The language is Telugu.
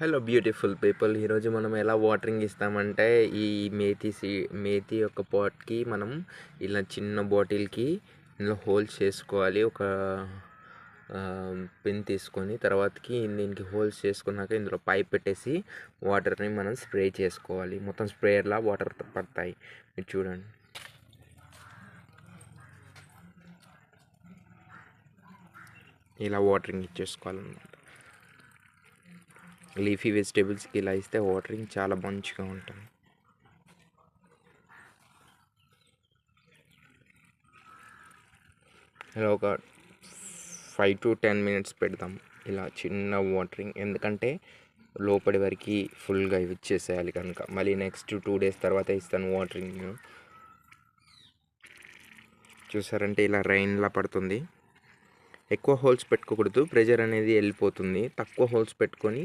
హలో బ్యూటిఫుల్ పీపుల్, ఈరోజు మనం ఎలా వాటరింగ్ ఇస్తామంటే ఈ మేతి యొక్క పాట్కి మనం ఇలా చిన్న బాటిల్కి ఇందులో హోల్స్ చేసుకోవాలి. ఒక పిన్ తీసుకొని తర్వాతకి దీనికి హోల్స్ చేసుకున్నాక ఇందులో పైప్ పెట్టేసి వాటర్ని మనం స్ప్రే చేసుకోవాలి. మొత్తం స్ప్రేయర్లా వాటర్ పడతాయి. మీరు చూడండి, ఇలా వాటరింగ్ ఇచ్చేసుకోవాలన్నమాట. లీఫీ వెజిటేబుల్స్కి ఇలా ఇస్తే వాటరింగ్ చాలా మంచిగా ఉంటుంది. ఇలా ఒక 5 to 10 minutes పెడతాం ఇలా చిన్న వాటరింగ్. ఎందుకంటే లోపలి వరకు ఫుల్గా ఇచ్చేసేయాలి కనుక. మళ్ళీ నెక్స్ట్ 2 days తర్వాత ఇస్తాను వాటరింగ్. చూసారంటే ఇలా రైన్లా పడుతుంది. ఎక్కువ హోల్స్ పెట్టుకోకూడదు, ప్రెజర్ అనేది వెళ్ళిపోతుంది. తక్కువ హోల్స్ పెట్టుకొని